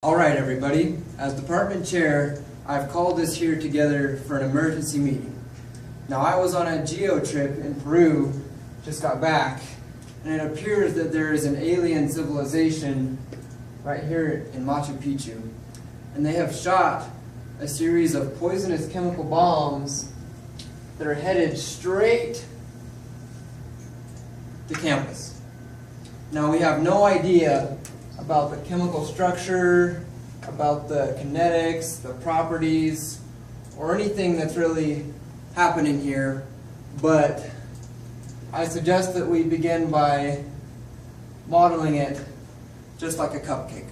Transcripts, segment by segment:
Alright everybody, as department chair, I've called us here together for an emergency meeting. Now I was on a geo trip in Peru, just got back, and it appears that there is an alien civilization right here in Machu Picchu. And they have shot a series of poisonous chemical bombs that are headed straight to campus. Now we have no idea about the chemical structure, about the kinetics, the properties, or anything that's really happening here, but I suggest that we begin by modeling it just like a cupcake.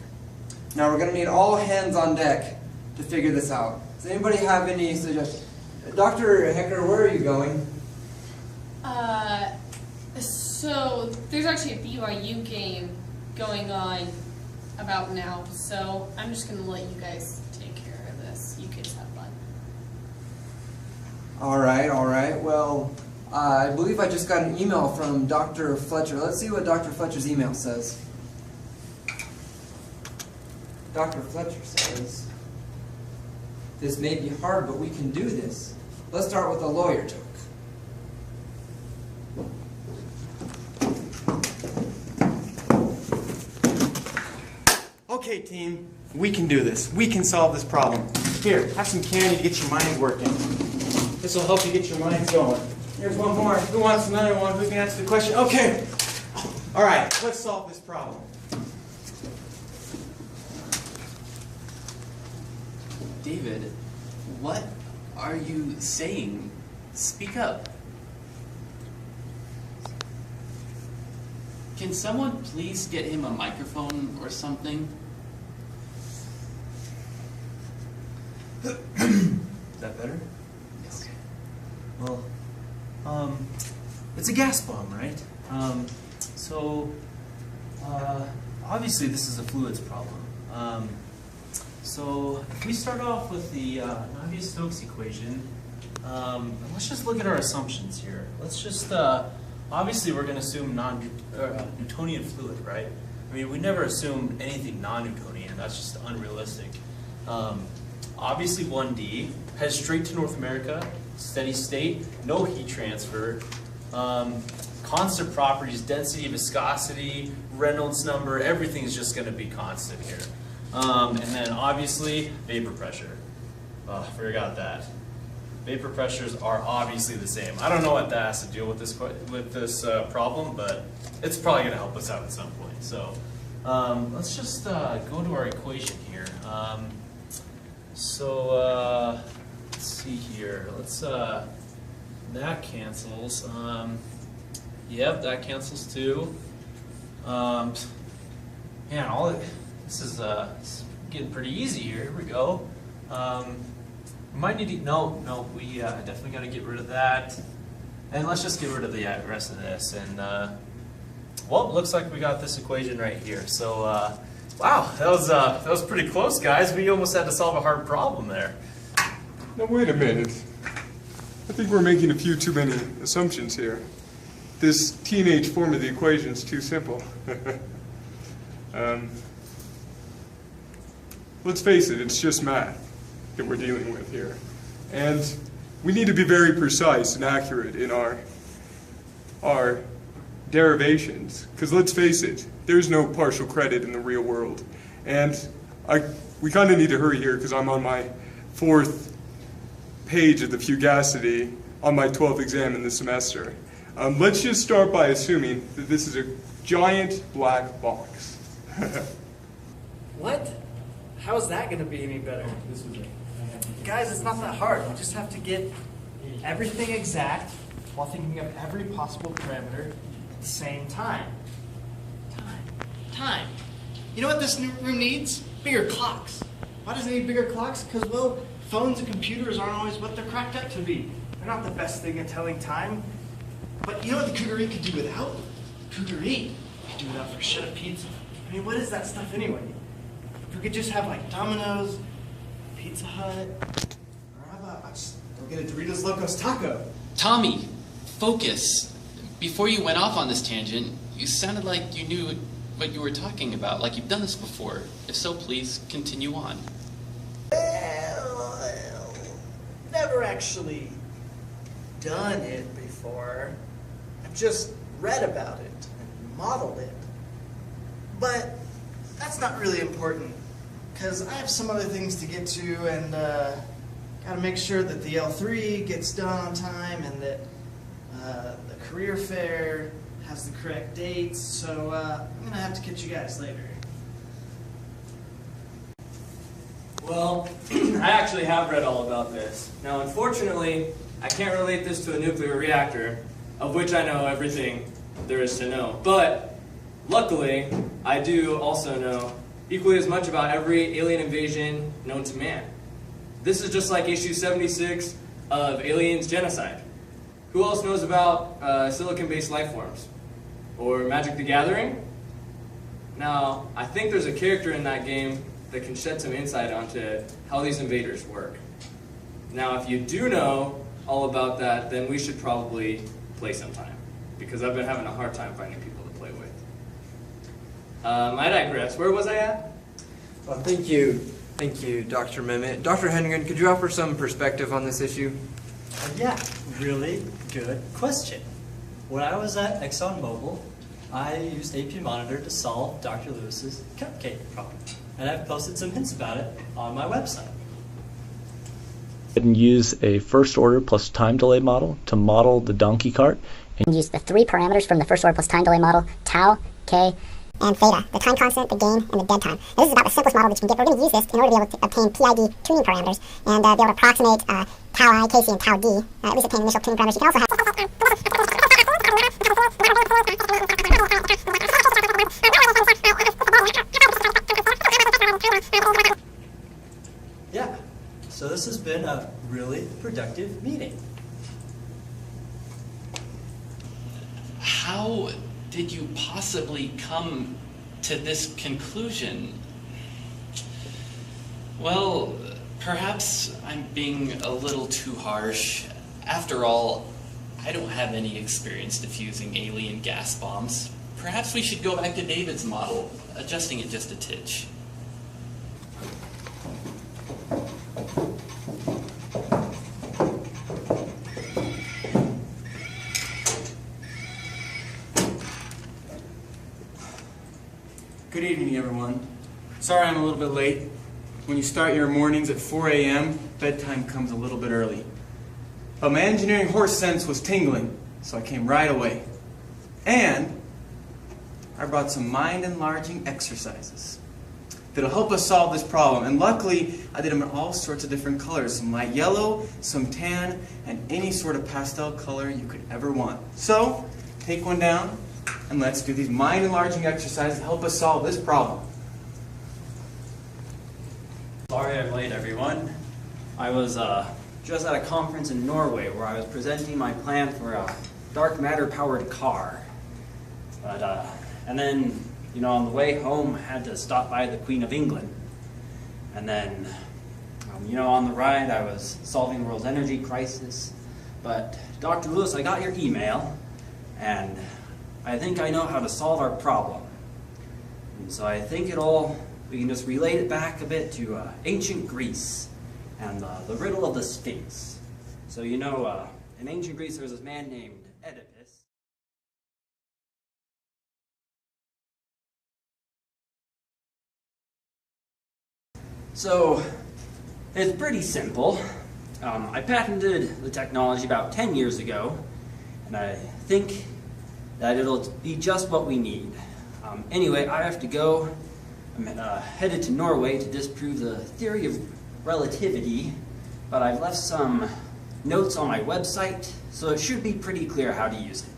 Now we're going to need all hands on deck to figure this out. Does anybody have any suggestions? Dr. Hecker, where are you going? So there's actually a BYU game going on about now, so I'm just going to let you guys take care of this. You kids have fun. Alright. Well, I believe I just got an email from Dr. Fletcher. Let's see what Dr. Fletcher's email says. Dr. Fletcher says, "This may be hard, but we can do this. Let's start with a lawyer talk." Okay, team, we can do this. We can solve this problem. Here, have some candy to get your mind working. This will help you get your minds going. Here's one more. Who wants another one? Who can answer the question? Okay. All right, let's solve this problem. David, what are you saying? Speak up. Can someone please get him a microphone or something? Is that better? Yes. Okay. Well, it's a gas bomb, right? Obviously this is a fluids problem. So if we start off with the Navier-Stokes equation, let's just look at our assumptions here. Let's just, obviously we're going to assume Newtonian fluid, right? I mean, we never assume anything non-Newtonian. That's just unrealistic. Obviously 1D, heads straight to North America, steady state, no heat transfer, constant properties, density, viscosity, Reynolds number, everything's just going to be constant here. And then obviously vapor pressure. Oh, forgot that. Vapor pressures are obviously the same. I don't know what that has to do with this problem, but it's probably going to help us out at some point. So let's just go to our equation here. Let's see here. Let's that cancels. Yep, that cancels too. Man, this is getting pretty easy here. Here we go. We might need to, no, we definitely got to get rid of that. And let's just get rid of the rest of this. And, well, looks like we got this equation right here. So, wow, that was pretty close, guys. We almost had to solve a hard problem there. Now, wait a minute. I think we're making a few too many assumptions here. This teenage form of the equation is too simple. Let's face it, it's just math that we're dealing with here. And we need to be very precise and accurate in our derivations. Because let's face it, there's no partial credit in the real world. And we kind of need to hurry here because I'm on my 4th page of the fugacity on my 12th exam in the semester. Let's just start by assuming that this is a giant black box. What? How is that going to be any better? Guys, it's not that hard. You just have to get everything exact while thinking of every possible parameter at the same time. Time. You know what this new room needs? Bigger clocks. Why does it need bigger clocks? Because, well, phones and computers aren't always what they're cracked up to be. They're not the best thing at telling time. But you know what the Cougar could do without? Cougar could do without fresh pizza. I mean, what is that stuff anyway? If we could just have like Domino's, Pizza Hut, or how about I just go get a Doritos Locos Taco? Tommy, focus. Before you went off on this tangent, you sounded like you knew what you were talking about, like you've done this before. If so, please continue on. Well, never actually done it before. I've just read about it and modeled it. But that's not really important, because I have some other things to get to, and got to make sure that the L3 gets done on time and that the career fair has the correct dates, so I'm going to have to catch you guys later. Well, I actually have read all about this. Now, unfortunately, I can't relate this to a nuclear reactor, of which I know everything there is to know. But, luckily, I do also know equally as much about every alien invasion known to man. This is just like issue 76 of Aliens Genocide. Who else knows about silicon-based life forms? Or Magic the Gathering? Now, I think there's a character in that game that can shed some insight onto how these invaders work. Now, if you do know all about that, then we should probably play sometime, because I've been having a hard time finding people to play with. I digress. Where was I at? Well, thank you, Dr. Mehmet. Dr. Hennigan, could you offer some perspective on this issue? Yeah, really good question. When I was at ExxonMobil, I used AP Monitor to solve Dr. Lewis's cupcake problem, and I've posted some hints about it on my website. And use a first order plus time delay model to model the donkey cart. And use the three parameters from the first order plus time delay model, tau, k, and theta, the time constant, the gain, and the dead time. Now, this is about the simplest model that you can get. We're going to use this in order to be able to obtain PID tuning parameters and be able to approximate tau I, kc, and tau d, at least obtain initial tuning parameters. You can also have... Yeah, so this has been a really productive meeting. How did you possibly come to this conclusion? Well, perhaps I'm being a little too harsh. After all, I don't have any experience diffusing alien gas bombs. Perhaps we should go back to David's model, adjusting it just a titch. Good evening, everyone. Sorry I'm a little bit late. When you start your mornings at 4 a.m., bedtime comes a little bit early. But my engineering horse sense was tingling, so I came right away. And I brought some mind-enlarging exercises that'll help us solve this problem. And luckily, I did them in all sorts of different colors. Some light yellow, some tan, and any sort of pastel color you could ever want. So, take one down, and let's do these mind-enlarging exercises to help us solve this problem. Sorry I'm late, everyone. I was just at a conference in Norway where I was presenting my plan for a dark matter-powered car. But, and then, you know, on the way home, I had to stop by the Queen of England. And then, you know, on the ride, I was solving the world's energy crisis. But, Dr. Lewis, I got your email, and I think I know how to solve our problem. And so I think we can just relate it back a bit to ancient Greece and the riddle of the Sphinx. So you know, in ancient Greece there was this man named Oedipus. So it's pretty simple. I patented the technology about 10 years ago, and I think that it'll be just what we need. Anyway, I have to go. I'm headed to Norway to disprove the theory of relativity, but I've left some notes on my website, so it should be pretty clear how to use it.